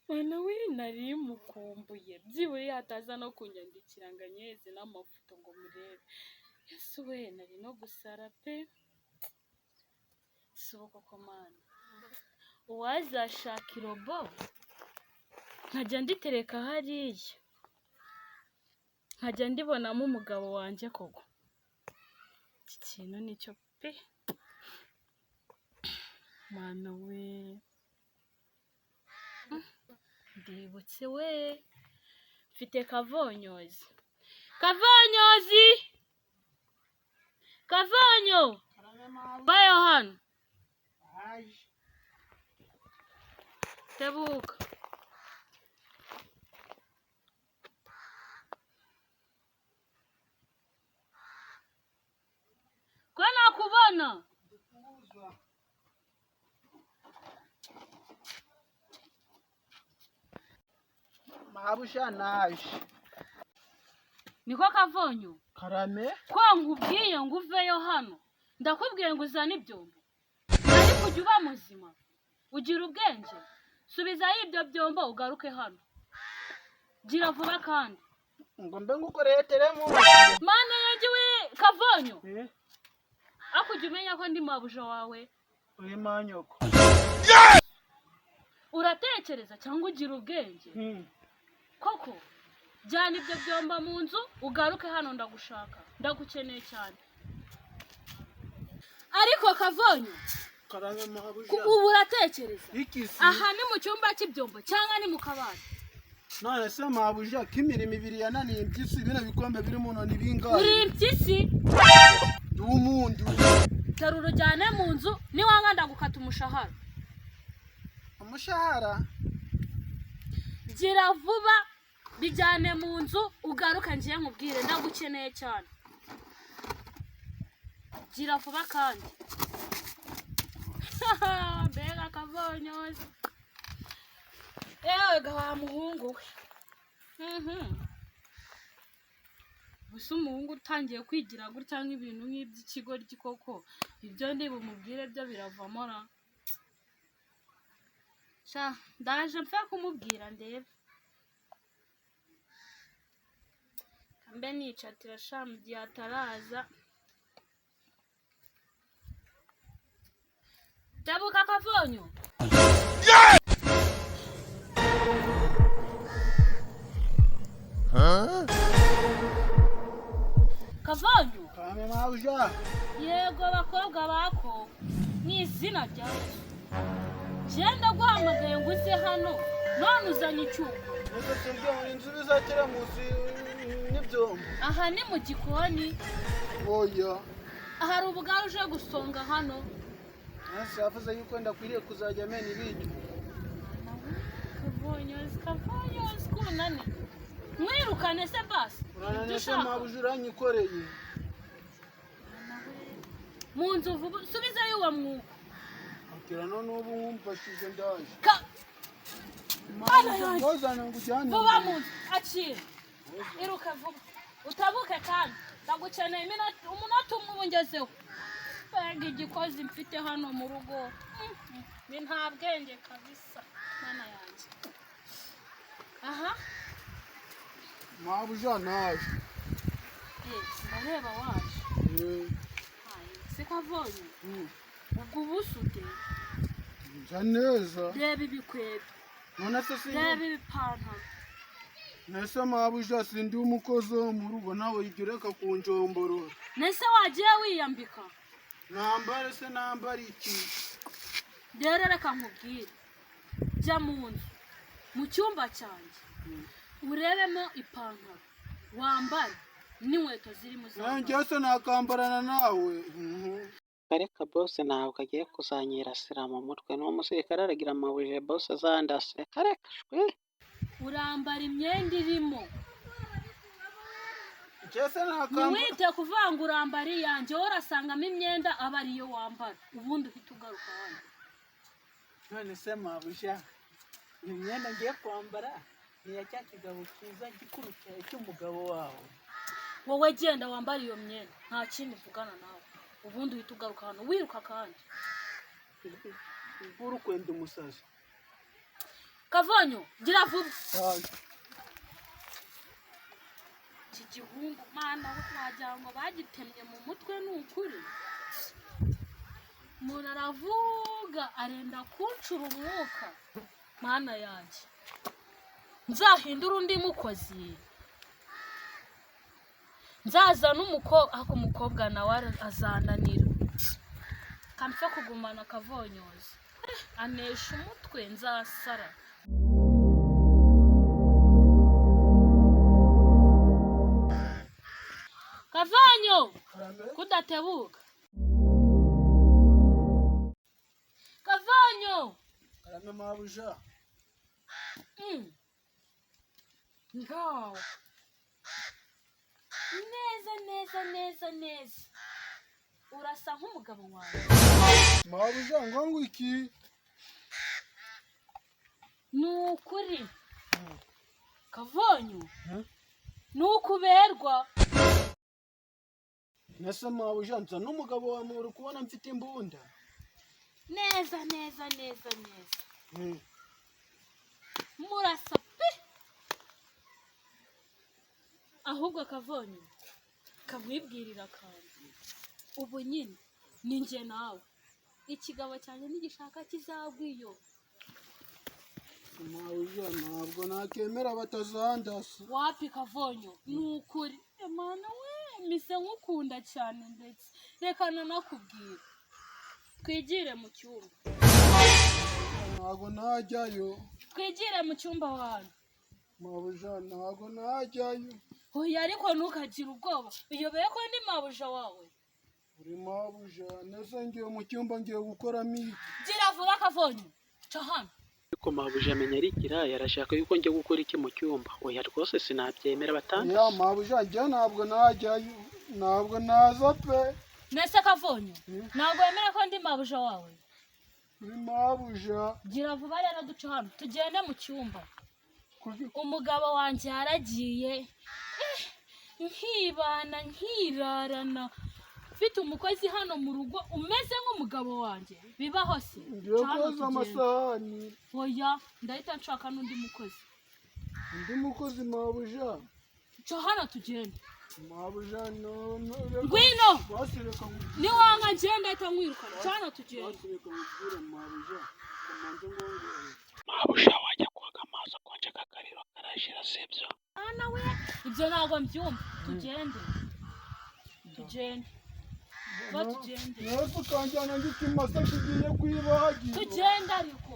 Mwana we nari mukumbuye byibure yataza no kunyandikira ngo anyeze n'amafoto ngo murebe. Yesu we nari no gusara pe. Suko komana. Uwazashaka irobo nkajya nditereka hariya. Nkajya ndibonamo umugabo wanje koko. Iki kintu nicyo pe. Mwana we. Ndibutse we. Mfite kavonyozi. Kavonyozi! Kavonyo! Bayo hano. Tebuka. Ko nakubona? Mabusha naje. Niko Kavonyo? Karame? Ko ngubwiye ngo uveyo hano. Ndakubwiye ngo uzane ibyombo. Ariko ujye uba muzima. Ugira ubwenge. Subizayo ibyo byombo ugaruke hano. Gira vuba kandi. Ngo mbe ngukoreye telemuzi. Mana yanjye we Kavonyo. Ako ujye umenya ko ndi mabuja wawe. Uri manyoko. Uratekereza cyangwa ugira ubwenge? Koko jyana ibyo byomba mu nzu ugaruke hano ndagushaka. Ndagukeneye cyane. Ariko Kavonyo. Karame mabuja. Ubu uratekereza? Ikisi. Aha ni mu cyumba cy'ibyombo cyangwa ni mu kabari? None se mabuja kimirimo ibiri yananiye impyisi bino bikombe biri mu none bingahe? Uri impyisi? Umuntu. Terura ujyane mu nzu niwanga ndagukata umushahara. Umushahara? Gira vuba bijyane mu nzu ugaruka ngiye nkubwire ndagukeneye cyane. Gira vuba kandi. Mbega Kavonyozi. Ewe gawa muhungu we. Gusa umuhungu utangiye kwigira gutya nk'ibintu nk'iby'ikigo ry'ikoko. Ibyo ndi bumubwire byo biravamo ra. Sha ndaje mpfa kumubwira ndebe. Kambe nicatira sha mu gihe ataraza. Tebuka Kavonyo. Kavonyo. Karame mabuja. Yego bakobwa bako. Ni izina ryawe. Jenda guhamagaye ngo uze hano. None uzanye icyuko. Niko siryo inzu bizatera muzi n'ibyombo. Aha ni mu gikoni. Oya. Ahari ubugari uje gusonga hano. Nase avuze yuko ndakwiriye kuzajya mena ibiryo. Kavonyozi kunani. Mwirukane se basi. Urananese mabuja uranyikoreye. Mu nzu vuba subizayo uwo mwuka. Akira none ubu nkumfashije ndaje. Ana yanjye. Bozana ngujyane. Vuba mu nzu akira. Iruka vuba. Utabuke kandi. Ndagukeneye umunota umwe ubungezeho. Mbega igikozi mfite hano mu rugo. Ni nta bwenge kabisa. Mana yanjye. Aha. Mabuja naje. Ndareba waje. Se Kavonyo. Ubwo ubusude. Nja neza. Reba ibikwebe. None se si. Reba ibipantaro. Nese mabuja sindi umukozi wo mu rugo nawe yigireka kunjomborora. Nese wagiye wiyambika. Nambare se nambare iki? Rero reka nkubwire. Jya mu nzu. Mu cyumba cyanjye. Urebemo ipantaro. Wambare n'inkweto zirimo zawe. Nanjye se nakambarana nawe. Kareka bose ntabwo agiye kuzanyirasira mu mutwe n'umusirikare aragira amabuje bose azandase. Kareka shwe. Urambara imyenda irimo. Jese nakambara. Wite kuvanga urambara iyanjye urasangamo imyenda aba ariyo wambara. Ubundi uhita ugaruka hano. None se mabuja. Imyenda ngiye kwambara ni ya cya kigabo cyiza gikuru cy'umugabo wawe. Wowe genda wambara iyo myenda. Nta kindi mvugana nawe. Ubundi uhita ugaruka hano wiruka kandi. Uru kwenda umusazi. Kavonyo gira vuba. Yaje. Iki gihungu mana wagira ngo bagitemye mu mutwe n'ukuri. Umuntu aravuga arenda kuncura umwuka. Mana yanjye. Nzahindura undi mukozi. Nzaza n'umukobwa nawe azananira. Kampfe kugumana Kavonyozi. Anesha umutwe nzasara. Kavonyo kudatebuka. Kavonyo Karame mabuja. Ngaho. Neza. Urasa nk'umugabo wawe. Mabuja ngo iki? Nukuri. Kavonyo. Nukuberwa. Nese mabuja nza n'umugabo wa muntu kubona mfite imbunda. Neza. Murasa pe. Ahubwo Kavonyo kamwibwirira kandi. Ubu nyine ninjye nawe. Ikigabo cyane nigishaka kizagwiyo. Mabuja ntabwo nakemera batazandasa. Wapi Kavonyo nukuri. Mana we mise nkukunda cyane ndetse. Reka nanakubwira. Twigire mu cyumba. Ntabwo najyayo. Twigire mu cyumba wanyu. Mabuja ntabwo najyayo. Oya ariko ntukagire ubwoba. Uyobeye ko ndi mabuja wawe. Uri mabuja nese ngiye mu cyumba ngiye gukoramo iki? Gira vuba Kavonyo. Ca hano. Ariko mabuja amenya arikira yarashaka yuko njye gukora iki mu cyumba. Oya rwose sinabyemera batandatu. Ya mabuja njye ntabwo najyayo. Ntabwo naza pe. Nese Kavonyo. Ntabwo wemera ko ndi mabuja wawe. Uri mabuja. Gira vuba rero duca hano. Tugende mu cyumba. Umugabo wanjye yaragiye. Nkibana nkirarana. Mfite umukozi hano mu rugo umeze nk'umugabo wanjye. Bibaho se. Ngiye koza amasahani. Oya ndahita nshaka n'undi mukozi. Undi mukozi mabuja. Ca hano tugende. Mabuja no. Ngwino. Basireka mu. Ni wanga ngenda ahita nkwirukana. Ca hano tugende. Basireka mu mabuja. Kamanze ngo. Mabuja wajya koga amazi akonje kakariro karashira sibyo. Ana we ibyo ntabwo mbyumva. Tugende. Batugende. Yesu kanjyana ngikimasa kigiye kwibagira. Tugende ariko.